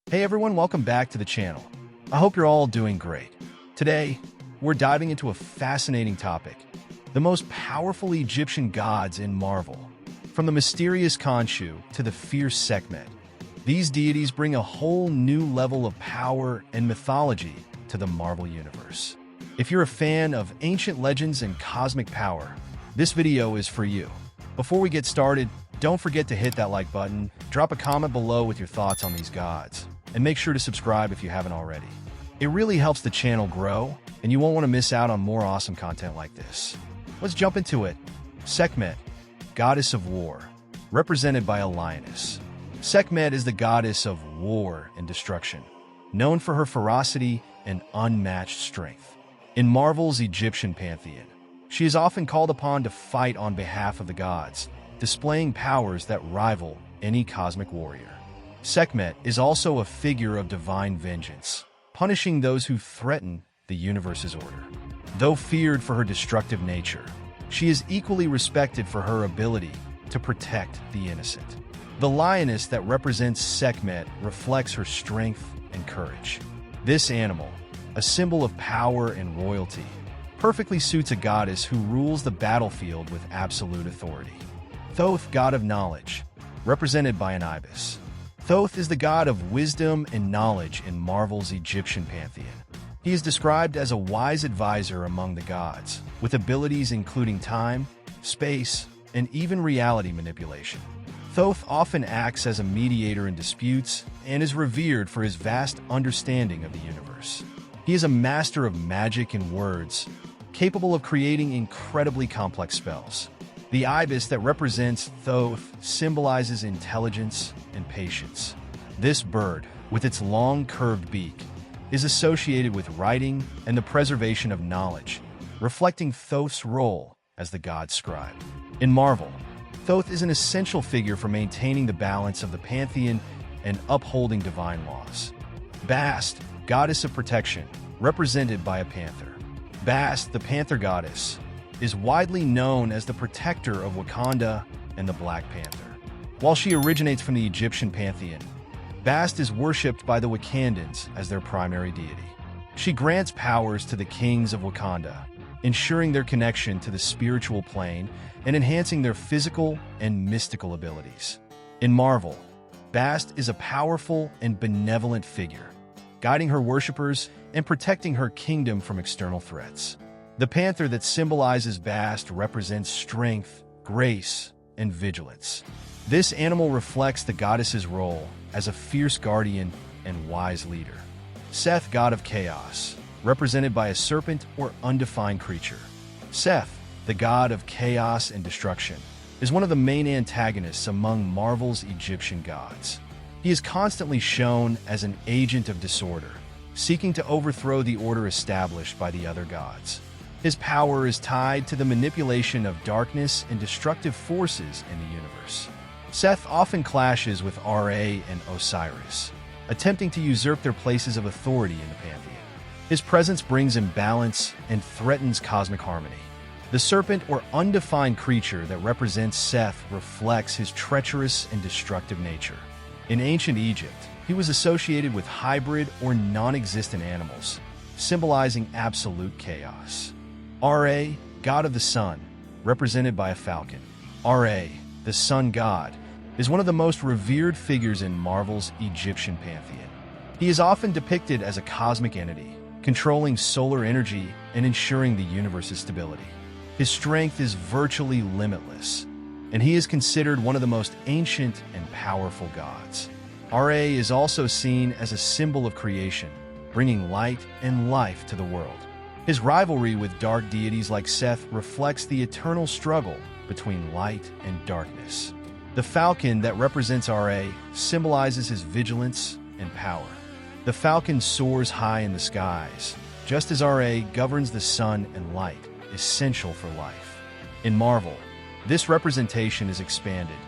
Hey everyone, welcome back to the channel. I hope you're all doing great. Today, we're diving into a fascinating topic, the most powerful Egyptian gods in Marvel. From the mysterious Khonshu to the fierce Sekmet, these deities bring a whole new level of power and mythology to the Marvel universe. If you're a fan of ancient legends and cosmic power, this video is for you. Before we get started, don't forget to hit that like button, drop a comment below with your thoughts on these gods, and make sure to subscribe if you haven't already. It really helps the channel grow, and you won't want to miss out on more awesome content like this. Let's jump into it. Sekhmet, goddess of war, represented by a lioness. Sekhmet is the goddess of war and destruction, known for her ferocity and unmatched strength. In Marvel's Egyptian pantheon, she is often called upon to fight on behalf of the gods, displaying powers that rival any cosmic warrior. Sekhmet is also a figure of divine vengeance, punishing those who threaten the universe's order. Though feared for her destructive nature, she is equally respected for her ability to protect the innocent. The lioness that represents Sekhmet reflects her strength and courage. This animal, a symbol of power and royalty, perfectly suits a goddess who rules the battlefield with absolute authority. Thoth, god of knowledge, represented by Anubis. Thoth is the god of wisdom and knowledge in Marvel's Egyptian pantheon. He is described as a wise advisor among the gods, with abilities including time, space, and even reality manipulation. Thoth often acts as a mediator in disputes and is revered for his vast understanding of the universe. He is a master of magic and words, capable of creating incredibly complex spells. The ibis that represents Thoth symbolizes intelligence and patience. This bird, with its long curved beak, is associated with writing and the preservation of knowledge, reflecting Thoth's role as the god scribe. In Marvel, Thoth is an essential figure for maintaining the balance of the pantheon and upholding divine laws. Bast, goddess of protection, represented by a panther. Bast, the panther goddess, is widely known as the protector of Wakanda and the Black Panther. While she originates from the Egyptian pantheon, Bast is worshipped by the Wakandans as their primary deity. She grants powers to the kings of Wakanda, ensuring their connection to the spiritual plane and enhancing their physical and mystical abilities. In Marvel, Bast is a powerful and benevolent figure, guiding her worshippers and protecting her kingdom from external threats. The panther that symbolizes Bast represents strength, grace, and vigilance. This animal reflects the goddess's role as a fierce guardian and wise leader. Seth, god of chaos, represented by a serpent or undefined creature. Seth, the god of chaos and destruction, is one of the main antagonists among Marvel's Egyptian gods. He is constantly shown as an agent of disorder, seeking to overthrow the order established by the other gods. His power is tied to the manipulation of darkness and destructive forces in the universe. Seth often clashes with Ra and Osiris, attempting to usurp their places of authority in the pantheon. His presence brings imbalance and threatens cosmic harmony. The serpent or undefined creature that represents Seth reflects his treacherous and destructive nature. In ancient Egypt, he was associated with hybrid or non-existent animals, symbolizing absolute chaos. Ra, god of the sun, represented by a falcon. Ra, the sun god, is one of the most revered figures in Marvel's Egyptian pantheon. He is often depicted as a cosmic entity, controlling solar energy and ensuring the universe's stability. His strength is virtually limitless, and he is considered one of the most ancient and powerful gods. Ra is also seen as a symbol of creation, bringing light and life to the world. His rivalry with dark deities like Seth reflects the eternal struggle between light and darkness. The falcon that represents Ra symbolizes his vigilance and power. The falcon soars high in the skies, just as Ra governs the sun and light, essential for life. In Marvel, this representation is expanded,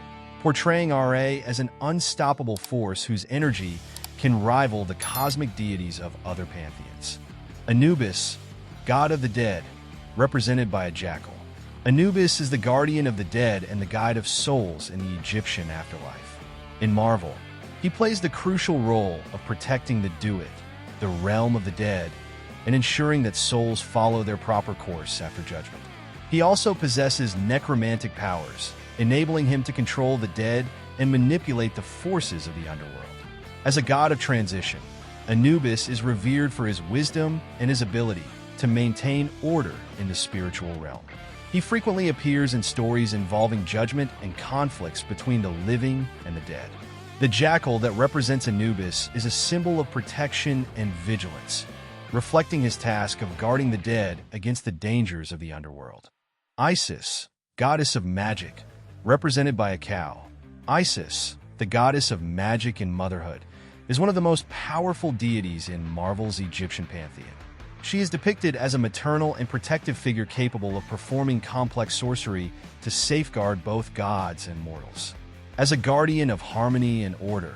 portraying Ra as an unstoppable force whose energy can rival the cosmic deities of other pantheons. Anubis, god of the dead, represented by a jackal. Anubis is the guardian of the dead and the guide of souls in the Egyptian afterlife. In Marvel, He plays the crucial role of protecting the Duat, the realm of the dead, and ensuring that souls follow their proper course after judgment. He also possesses necromantic powers, enabling him to control the dead and manipulate the forces of the underworld. As a god of transition, Anubis is revered for his wisdom and his ability to maintain order in the spiritual realm. He frequently appears in stories involving judgment and conflicts between the living and the dead. The jackal that represents Anubis is a symbol of protection and vigilance, reflecting his task of guarding the dead against the dangers of the underworld. Isis, goddess of magic, represented by a cow. Isis, the goddess of magic and motherhood, is one of the most powerful deities in Marvel's Egyptian pantheon. She is depicted as a maternal and protective figure capable of performing complex sorcery to safeguard both gods and mortals. As a guardian of harmony and order,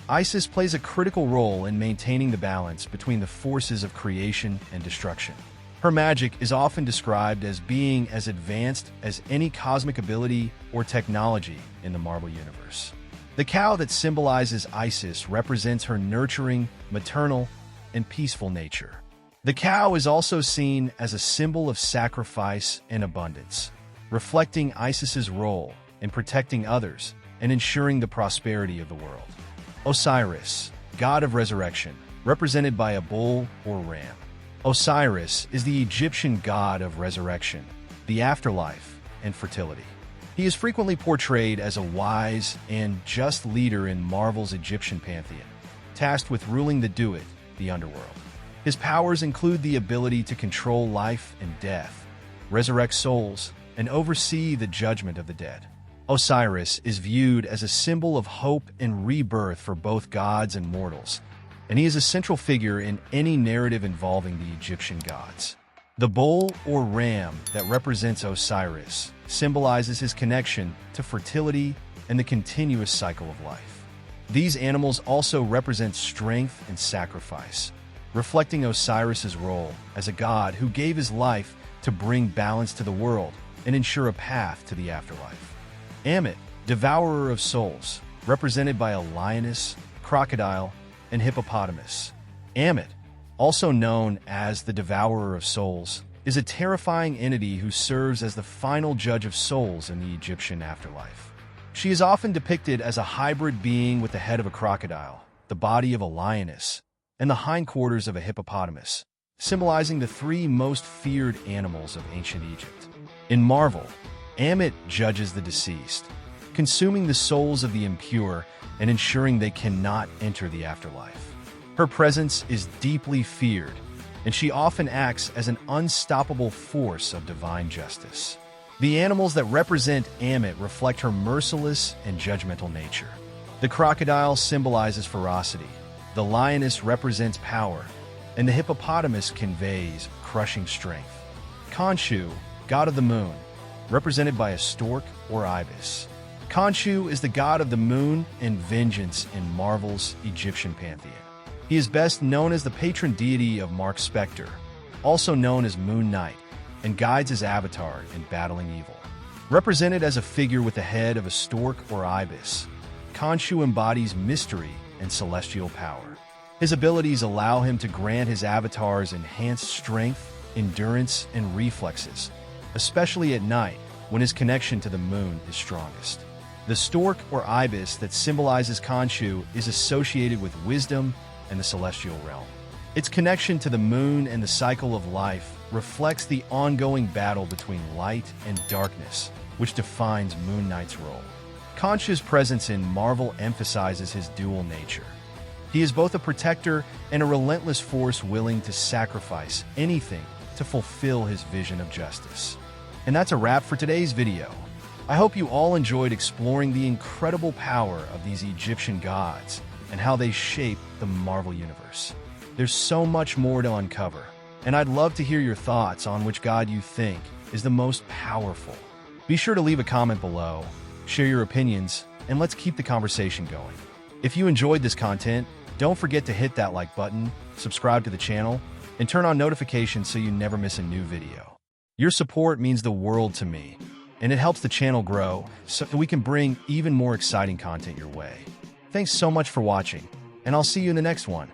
Isis plays a critical role in maintaining the balance between the forces of creation and destruction. Her magic is often described as being as advanced as any cosmic ability or technology in the Marvel Universe. The cow that symbolizes Isis represents her nurturing, maternal, and peaceful nature. The cow is also seen as a symbol of sacrifice and abundance, reflecting Isis's role in protecting others and ensuring the prosperity of the world. Osiris, god of resurrection, represented by a bull or ram. Osiris is the Egyptian god of resurrection, the afterlife, and fertility. He is frequently portrayed as a wise and just leader in Marvel's Egyptian pantheon, tasked with ruling the Duat, the underworld. His powers include the ability to control life and death, resurrect souls, and oversee the judgment of the dead. Osiris is viewed as a symbol of hope and rebirth for both gods and mortals, and he is a central figure in any narrative involving the Egyptian gods. The bull or ram that represents Osiris symbolizes his connection to fertility and the continuous cycle of life. These animals also represent strength and sacrifice, reflecting Osiris's role as a god who gave his life to bring balance to the world and ensure a path to the afterlife. Amit, devourer of souls, represented by a lioness, crocodile, and hippopotamus. Amit, also known as the devourer of souls, is a terrifying entity who serves as the final judge of souls in the Egyptian afterlife. She is often depicted as a hybrid being with the head of a crocodile, the body of a lioness, and the hindquarters of a hippopotamus, symbolizing the three most feared animals of ancient Egypt. In Marvel, Amit judges the deceased, consuming the souls of the impure and ensuring they cannot enter the afterlife. Her presence is deeply feared, and she often acts as an unstoppable force of divine justice. The animals that represent Amit reflect her merciless and judgmental nature. The crocodile symbolizes ferocity, the lioness represents power, and the hippopotamus conveys crushing strength. Khonshu, god of the moon, represented by a stork or ibis. Khonshu is the god of the moon and vengeance in Marvel's Egyptian pantheon. He is best known as the patron deity of Mark Spector, also known as Moon Knight, and guides his avatar in battling evil. Represented as a figure with the head of a stork or ibis, Khonshu embodies mystery and celestial power. His abilities allow him to grant his avatars enhanced strength, endurance, and reflexes, especially at night when his connection to the moon is strongest. The stork or ibis that symbolizes Khonshu is associated with wisdom and the celestial realm. Its connection to the moon and the cycle of life reflects the ongoing battle between light and darkness, which defines Moon Knight's role. Khonshu's presence in Marvel emphasizes his dual nature. He is both a protector and a relentless force willing to sacrifice anything to fulfill his vision of justice. And that's a wrap for today's video. I hope you all enjoyed exploring the incredible power of these Egyptian gods and how they shape the Marvel Universe. There's so much more to uncover, and I'd love to hear your thoughts on which god you think is the most powerful. Be sure to leave a comment below, share your opinions, and let's keep the conversation going. If you enjoyed this content, don't forget to hit that like button, subscribe to the channel, and turn on notifications so you never miss a new video. Your support means the world to me, and it helps the channel grow so that we can bring even more exciting content your way. Thanks so much for watching, and I'll see you in the next one.